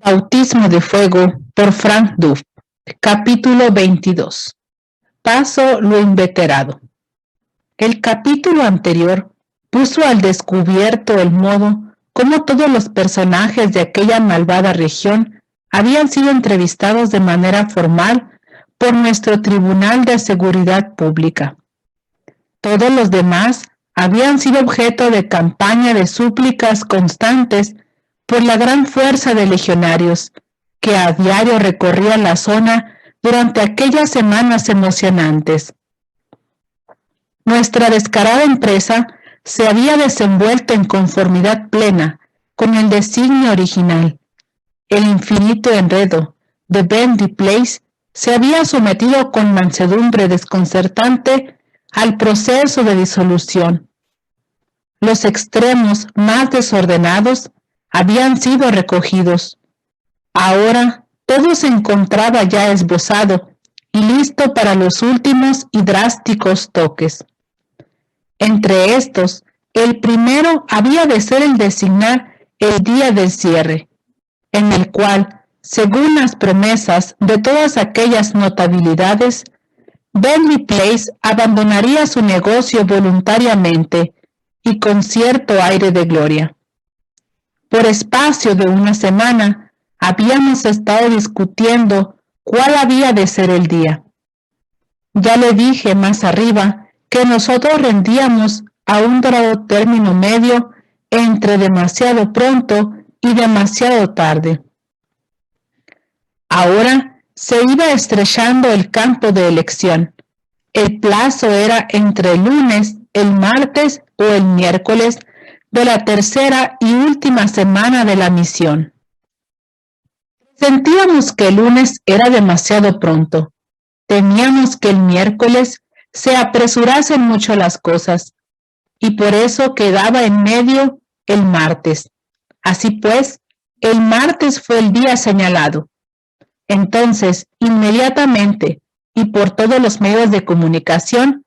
Bautismo de fuego por Frank Duff. Capítulo 22. Paso lo inveterado. El capítulo anterior puso al descubierto el modo como todos los personajes de aquella malvada región habían sido entrevistados de manera formal por nuestro Tribunal de Seguridad Pública. Todos los demás habían sido objeto de campaña de súplicas constantes por la gran fuerza de legionarios que a diario recorrían la zona durante aquellas semanas emocionantes. Nuestra descarada empresa se había desenvuelto en conformidad plena con el designio original. El infinito enredo de Bendy Place se había sometido con mansedumbre desconcertante al proceso de disolución. Los extremos más desordenados habían sido recogidos. Ahora todo se encontraba ya esbozado y listo para los últimos y drásticos toques. Entre estos, el primero había de ser el designar el día del cierre, en el cual, según las promesas de todas aquellas notabilidades, Bentley Place abandonaría su negocio voluntariamente y con cierto aire de gloria. Por espacio de una semana habíamos estado discutiendo cuál había de ser el día. Ya le dije más arriba que nosotros rendíamos a un dorado término medio entre demasiado pronto y demasiado tarde. Ahora se iba estrechando el campo de elección. El plazo era entre el lunes, el martes o el miércoles de la tercera y última semana de la misión. Sentíamos que el lunes era demasiado pronto. Temíamos que el miércoles se apresurasen mucho las cosas, y por eso quedaba en medio el martes. Así pues, el martes fue el día señalado. Entonces, inmediatamente, y por todos los medios de comunicación,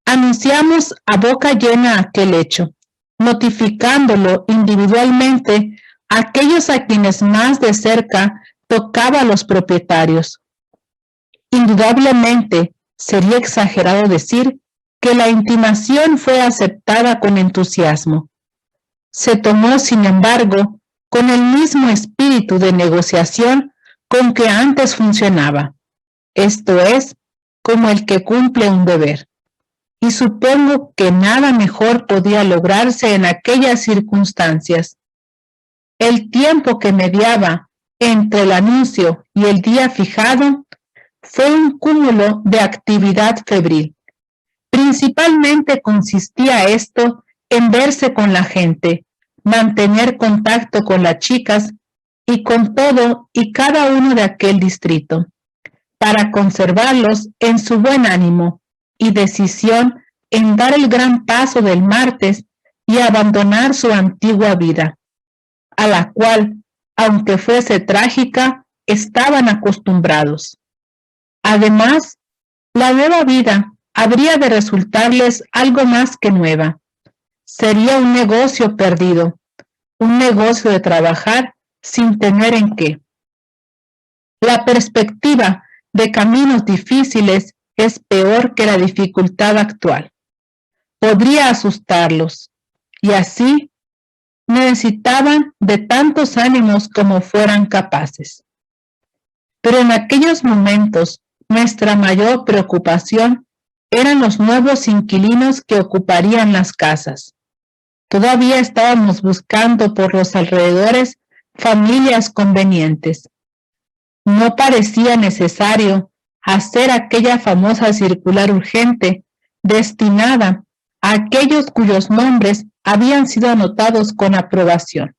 anunciamos a boca llena aquel hecho, notificándolo individualmente a aquellos a quienes más de cerca tocaba a los propietarios. Indudablemente, sería exagerado decir que la intimación fue aceptada con entusiasmo. Se tomó, sin embargo, con el mismo espíritu de negociación con que antes funcionaba, esto es, como el que cumple un deber. Y supongo que nada mejor podía lograrse en aquellas circunstancias. El tiempo que mediaba entre el anuncio y el día fijado fue un cúmulo de actividad febril. Principalmente consistía esto en verse con la gente, mantener contacto con las chicas y con todo y cada uno de aquel distrito, para conservarlos en su buen ánimo y decisión en dar el gran paso del martes y abandonar su antigua vida, a la cual, aunque fuese trágica, estaban acostumbrados. Además, la nueva vida habría de resultarles algo más que nueva. Sería un negocio perdido, un negocio de trabajar sin tener en qué. La perspectiva de caminos difíciles es peor que la dificultad actual. Podría asustarlos, y así necesitaban de tantos ánimos como fueran capaces. Pero en aquellos momentos nuestra mayor preocupación eran los nuevos inquilinos que ocuparían las casas. Todavía estábamos buscando por los alrededores familias convenientes. No parecía necesario hacer aquella famosa circular urgente destinada a aquellos cuyos nombres habían sido anotados con aprobación,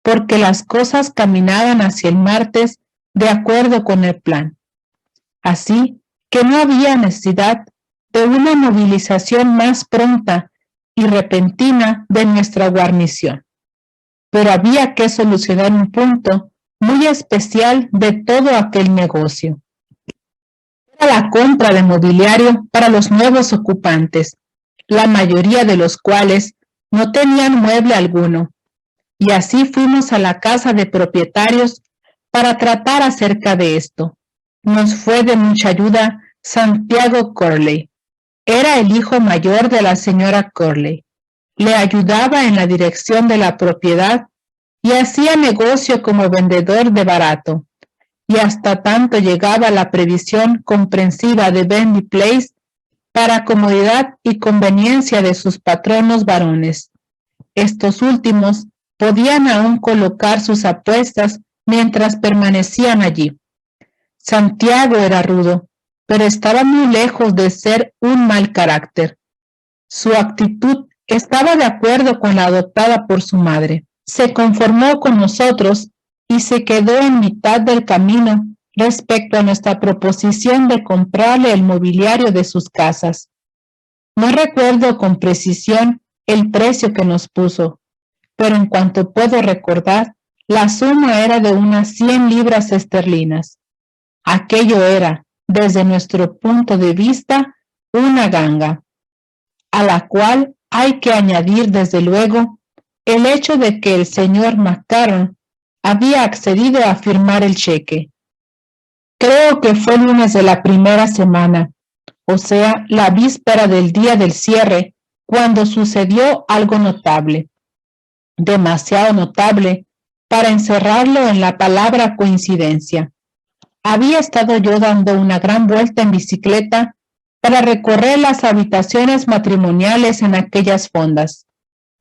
porque las cosas caminaban hacia el martes de acuerdo con el plan. Así que no había necesidad de una movilización más pronta y repentina de nuestra guarnición. Pero había que solucionar un punto muy especial de todo aquel negocio. Era la compra de mobiliario para los nuevos ocupantes, la mayoría de los cuales no tenían mueble alguno, y así fuimos a la casa de propietarios para tratar acerca de esto. Nos fue de mucha ayuda Santiago Corley. Era el hijo mayor de la señora Corley. Le ayudaba en la dirección de la propiedad y hacía negocio como vendedor de barato. Y hasta tanto llegaba la previsión comprensiva de Bentley Place para comodidad y conveniencia de sus patronos varones. Estos últimos podían aún colocar sus apuestas mientras permanecían allí. Santiago era rudo, pero estaba muy lejos de ser un mal carácter. Su actitud estaba de acuerdo con la adoptada por su madre. Se conformó con nosotros y se quedó en mitad del camino respecto a nuestra proposición de comprarle el mobiliario de sus casas. No recuerdo con precisión el precio que nos puso, pero en cuanto puedo recordar, la suma era de unas 100 libras esterlinas. Aquello era, desde nuestro punto de vista, una ganga, a la cual hay que añadir desde luego el hecho de que el señor McCarron había accedido a firmar el cheque. Creo que fue el lunes de la primera semana, o sea, la víspera del día del cierre, cuando sucedió algo notable, demasiado notable para encerrarlo en la palabra coincidencia. Había estado yo dando una gran vuelta en bicicleta para recorrer las habitaciones matrimoniales en aquellas fondas,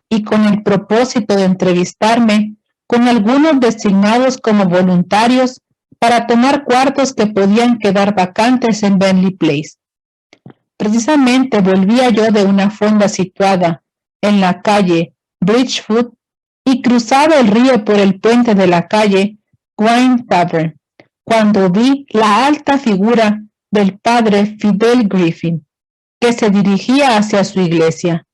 y con el propósito de entrevistarme con algunos designados como voluntarios para tomar cuartos que podían quedar vacantes en Bentley Place. Precisamente volvía yo de una fonda situada en la calle Bridgefoot y cruzaba el río por el puente de la calle Wine Tavern, cuando vi la alta figura del padre Fidel Griffin, que se dirigía hacia su iglesia,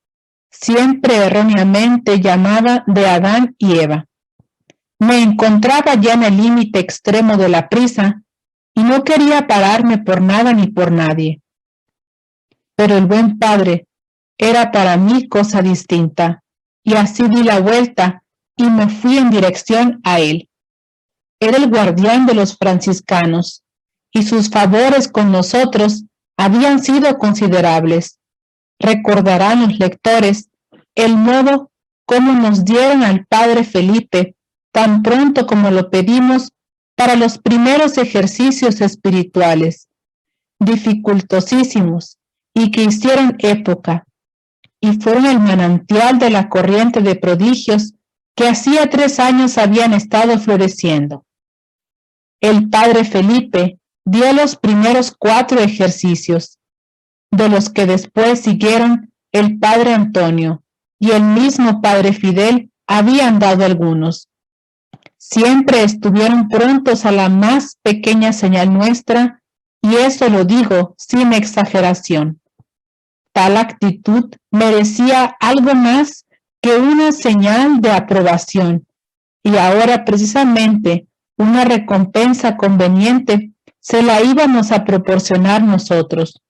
siempre erróneamente llamada de Adán y Eva. Me encontraba ya en el límite extremo de la prisa y no quería pararme por nada ni por nadie. Pero el buen padre era para mí cosa distinta, y así di la vuelta y me fui en dirección a él. Era el guardián de los franciscanos, y sus favores con nosotros habían sido considerables. Recordarán los lectores el modo como nos dieron al padre Felipe tan pronto como lo pedimos para los primeros ejercicios espirituales, dificultosísimos y que hicieron época, y fueron el manantial de la corriente de prodigios que hacía 3 años habían estado floreciendo. El padre Felipe dio los primeros 4 ejercicios, de los que después siguieron el padre Antonio y el mismo padre Fidel habían dado algunos. Siempre estuvieron prontos a la más pequeña señal nuestra, y eso lo digo sin exageración. Tal actitud merecía algo más que una señal de aprobación, y ahora precisamente una recompensa conveniente se la íbamos a proporcionar nosotros,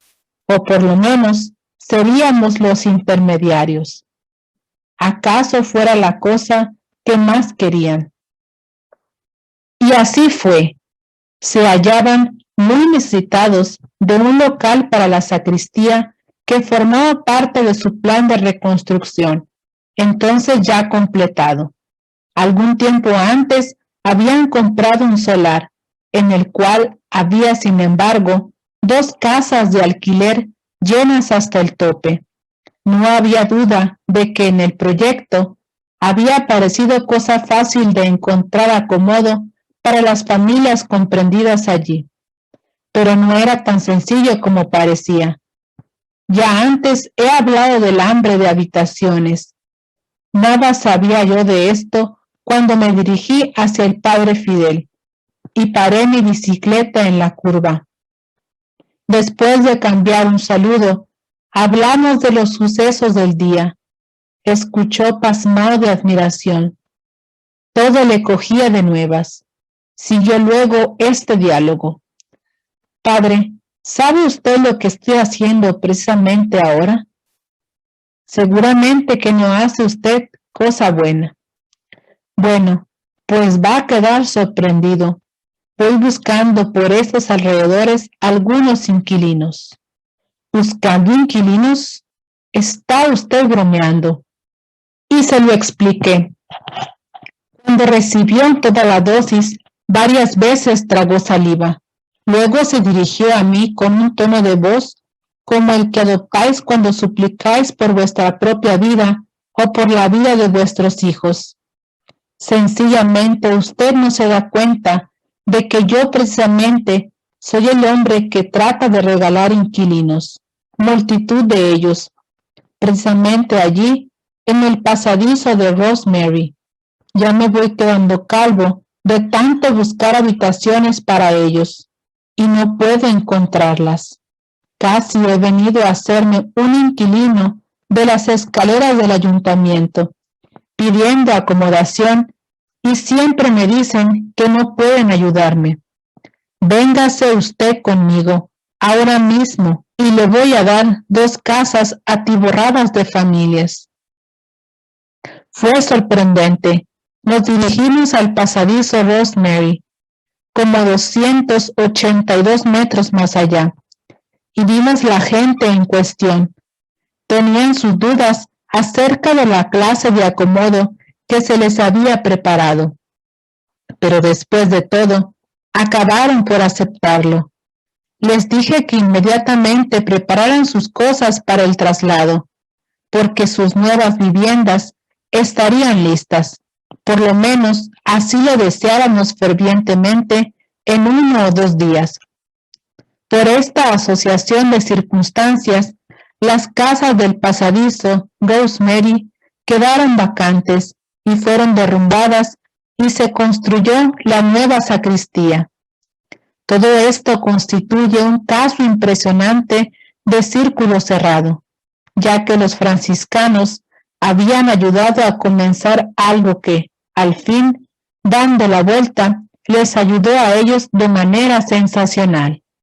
o por lo menos seríamos los intermediarios. ¿Acaso fuera la cosa que más querían? Y así fue. Se hallaban muy necesitados de un local para la sacristía que formaba parte de su plan de reconstrucción, entonces ya completado. Algún tiempo antes habían comprado un solar, en el cual había, sin embargo, 2 casas de alquiler llenas hasta el tope. No había duda de que en el proyecto había parecido cosa fácil de encontrar acomodo para las familias comprendidas allí, pero no era tan sencillo como parecía. Ya antes he hablado del hambre de habitaciones. Nada sabía yo de esto cuando me dirigí hacia el padre Fidel y paré mi bicicleta en la curva. Después de cambiar un saludo, hablamos de los sucesos del día. Escuchó pasmado de admiración. Todo le cogía de nuevas. Siguió luego este diálogo. Padre, ¿sabe usted lo que estoy haciendo precisamente ahora? Seguramente que no hace usted cosa buena. Bueno, pues va a quedar sorprendido. Voy buscando por estos alrededores algunos inquilinos. ¿Buscando inquilinos? Está usted bromeando. Y se lo expliqué. Cuando recibió toda la dosis, varias veces tragó saliva. Luego se dirigió a mí con un tono de voz como el que adoptáis cuando suplicáis por vuestra propia vida o por la vida de vuestros hijos. Sencillamente usted no se da cuenta de que yo precisamente soy el hombre que trata de regalar inquilinos, multitud de ellos, precisamente allí, en el pasadizo de Rosemary. Ya me voy quedando calvo de tanto buscar habitaciones para ellos y no puedo encontrarlas. Casi he venido a hacerme un inquilino de las escaleras del ayuntamiento, pidiendo acomodación y siempre me dicen que no pueden ayudarme. Véngase usted conmigo ahora mismo y le voy a dar 2 casas atiborradas de familias. Fue sorprendente. Nos dirigimos al pasadizo Rosemary, como 282 metros más allá, y vimos la gente en cuestión. Tenían sus dudas acerca de la clase de acomodo que se les había preparado, pero después de todo, acabaron por aceptarlo. Les dije que inmediatamente prepararan sus cosas para el traslado, porque sus nuevas viviendas estarían listas. Por lo menos así lo deseábamos fervientemente en 1 o 2 días. Por esta asociación de circunstancias, las casas del pasadizo Rosemary quedaron vacantes y fueron derrumbadas y se construyó la nueva sacristía. Todo esto constituye un caso impresionante de círculo cerrado, ya que los franciscanos habían ayudado a comenzar algo que, al fin, dando la vuelta, les ayudó a ellos de manera sensacional.